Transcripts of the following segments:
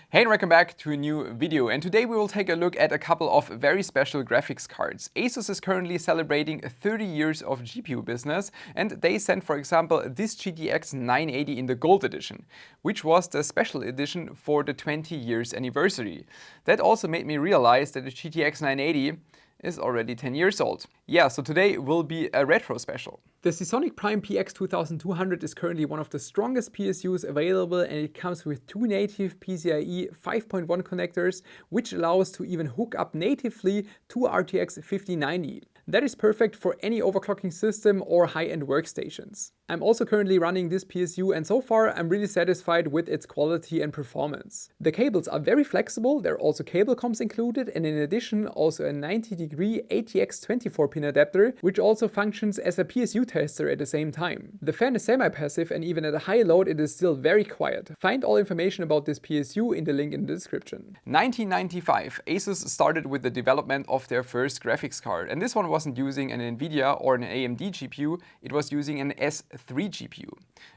Hey and welcome back to a new video, and today we will take a look at a couple of very special graphics cards. ASUS is currently celebrating 30 years of GPU business, and they sent, for example, this GTX 980 in the Gold Edition, which was the special edition for the 20 years anniversary. That also made me realize that the GTX 980 is already 10 years old. Yeah, so today will be a retro special. The Seasonic PX 2200 is currently one of the strongest PSUs available, and it comes with two native PCIe 5.1 connectors, which allows to even hook up natively to RTX 5090. That is perfect for any overclocking system or high-end workstations. I'm also currently running this PSU, and so far I'm really satisfied with its quality and performance. The cables are very flexible, there are also cable comms included, and in addition also a 90-degree ATX 24-pin adapter, which also functions as a PSU tester at the same time. The fan is semi-passive, and even at a high load it is still very quiet. Find all information about this PSU in the link in the description. 1995, ASUS started with the development of their first graphics card, and this one wasn't using an NVIDIA or an AMD GPU, it was using an S3 GPU.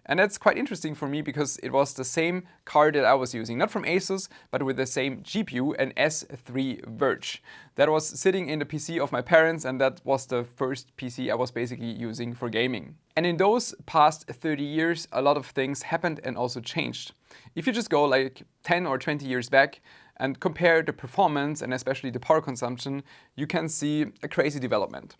And that's quite interesting for me because it was the same card that I was using, not from ASUS, but with the same GPU, an S3 Verge. That was sitting in the PC of my parents, and that was the first PC I was basically using for gaming. And in those past 30 years, a lot of things happened and also changed. If you just go like 10 or 20 years back and compare the performance and especially the power consumption, you can see a crazy development.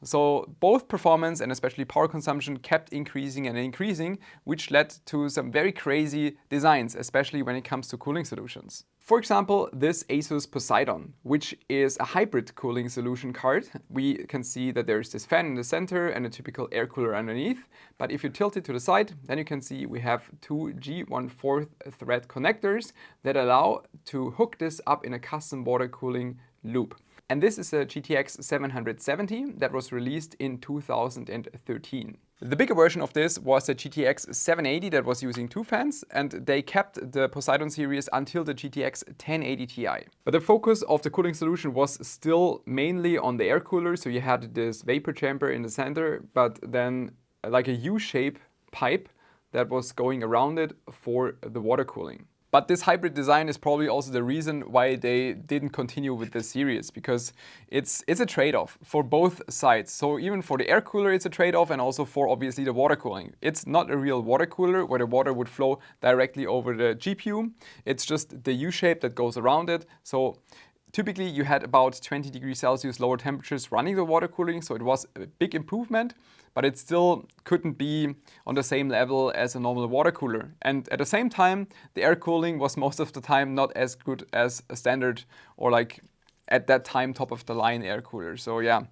So both performance and especially power consumption kept increasing and increasing, which led to some very crazy designs, especially when it comes to cooling solutions. For example, this ASUS Poseidon, which is a hybrid cooling solution card. We can see that there's this fan in the center and a typical air cooler underneath. But if you tilt it to the side, then you can see we have two G1/4 thread connectors that allow to hook this up in a custom water cooling loop. And this is a GTX 770 that was released in 2013. The bigger version of this was the GTX 780 that was using two fans, and they kept the Poseidon series until the GTX 1080 Ti. But the focus of the cooling solution was still mainly on the air cooler, so you had this vapor chamber in the center, but then like a U-shape pipe that was going around it for the water cooling. But this hybrid design is probably also the reason why they didn't continue with this series, because it's a trade-off for both sides. So even for the air cooler it's a trade-off, and also for obviously the water cooling. It's not a real water cooler where the water would flow directly over the GPU. It's just the U-shape that goes around it. So typically you had about 20 degrees Celsius lower temperatures running the water cooling, so it was a big improvement, but it still couldn't be on the same level as a normal water cooler. And at the same time, the air cooling was most of the time not as good as a standard or like at that time top of the line air cooler. So yeah,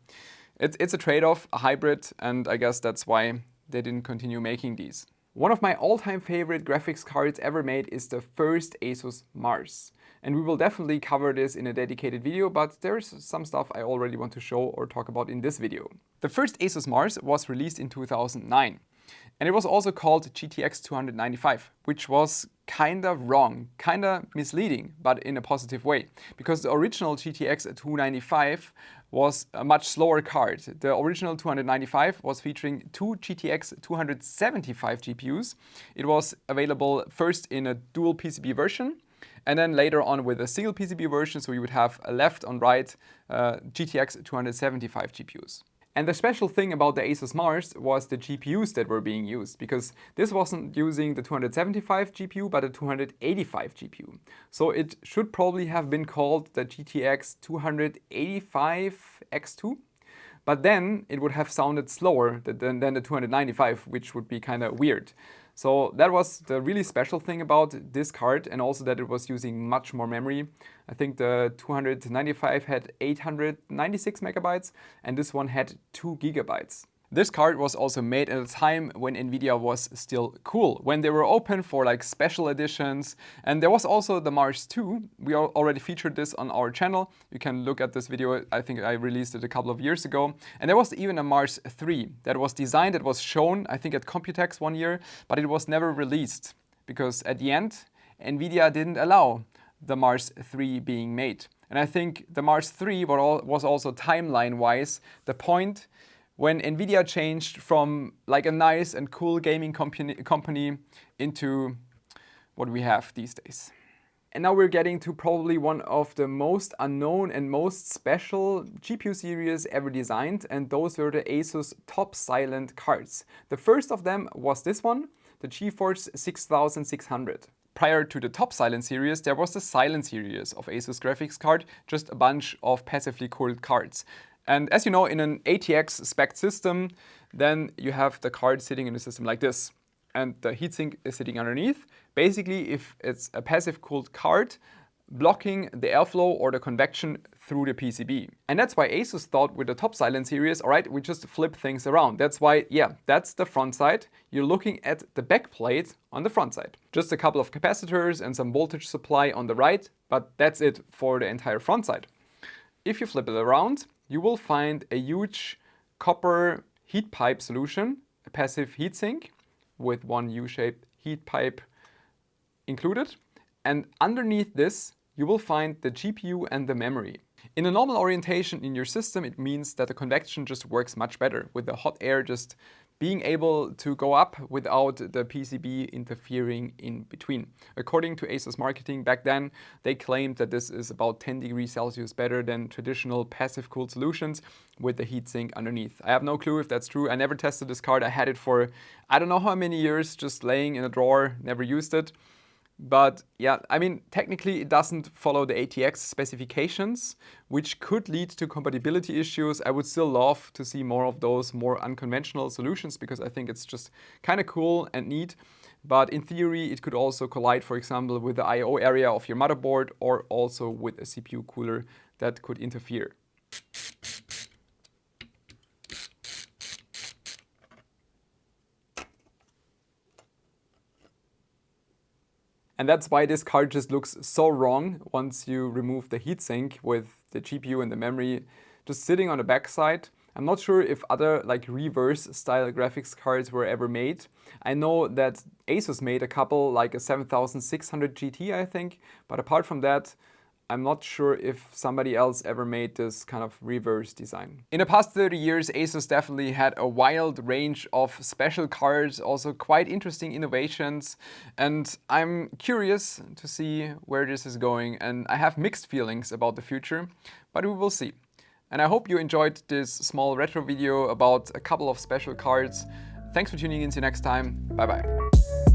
it's a trade-off, a hybrid, and I guess that's why they didn't continue making these. One of my all-time favorite graphics cards ever made is the first ASUS Mars. And we will definitely cover this in a dedicated video, but there's some stuff I already want to show or talk about in this video. The first ASUS Mars was released in 2009. And it was also called GTX 295, which was kind of wrong, kind of misleading, but in a positive way. Because the original GTX 295 was a much slower card. The original 295 was featuring two GTX 275 GPUs. It was available first in a dual PCB version, and then later on with a single PCB version, so you would have a left and right GTX 275 GPUs. And the special thing about the ASUS Mars was the GPUs that were being used, because this wasn't using the 275 GPU, but a 285 GPU. So it should probably have been called the GTX 285 X2, but then it would have sounded slower than the 295, which would be kind of weird. So that was the really special thing about this card, and also that it was using much more memory. I think the 295 had 896 megabytes and this one had 2 gigabytes. This card was also made at a time when NVIDIA was still cool, when they were open for like special editions. And there was also the Mars 2. We already featured this on our channel. You can look at this video. I think I released it a couple of years ago. And there was even a Mars 3 that was designed, that was shown, I think at Computex one year, but it was never released because at the end, NVIDIA didn't allow the Mars 3 being made. And I think the Mars 3 was also timeline-wise the point when NVIDIA changed from like a nice and cool gaming company into what we have these days. And now we're getting to probably one of the most unknown and most special GPU series ever designed, and those were the ASUS Top Silent cards. The first of them was this one, the GeForce 6600. Prior to the Top Silent series, there was the Silent series of ASUS graphics card, just a bunch of passively cooled cards. And as you know, in an ATX spec system, then you have the card sitting in a system like this, and the heatsink is sitting underneath. Basically, if it's a passive cooled card, blocking the airflow or the convection through the PCB. And that's why ASUS thought with the Top Silent series, all right, we just flip things around. That's why, yeah, that's the front side. You're looking at the back plate on the front side. Just a couple of capacitors and some voltage supply on the right, but that's it for the entire front side. If you flip it around, you will find a huge copper heat pipe solution, a passive heatsink with one U-shaped heat pipe included. And underneath this, you will find the GPU and the memory. In a normal orientation in your system, it means that the convection just works much better, with the hot air just being able to go up without the PCB interfering in between. According to ASUS marketing back then, they claimed that this is about 10 degrees Celsius better than traditional passive cooled solutions with the heatsink underneath. I have no clue if that's true. I never tested this card. I had it for I don't know how many years, just laying in a drawer, never used it. But yeah, I mean, technically it doesn't follow the ATX specifications, which could lead to compatibility issues. I would still love to see more of those more unconventional solutions because I think it's just kind of cool and neat. But in theory, it could also collide, for example, with the I/O area of your motherboard or also with a CPU cooler that could interfere. And that's why this card just looks so wrong once you remove the heatsink with the GPU and the memory just sitting on the backside. I'm not sure if other like reverse style graphics cards were ever made. I know that ASUS made a couple, like a 7600 GT, I think. But apart from that, I'm not sure if somebody else ever made this kind of reverse design. In the past 30 years, ASUS definitely had a wild range of special cards, also quite interesting innovations. And I'm curious to see where this is going. And I have mixed feelings about the future, but we will see. And I hope you enjoyed this small retro video about a couple of special cards. Thanks for tuning in. See you next time. Bye bye.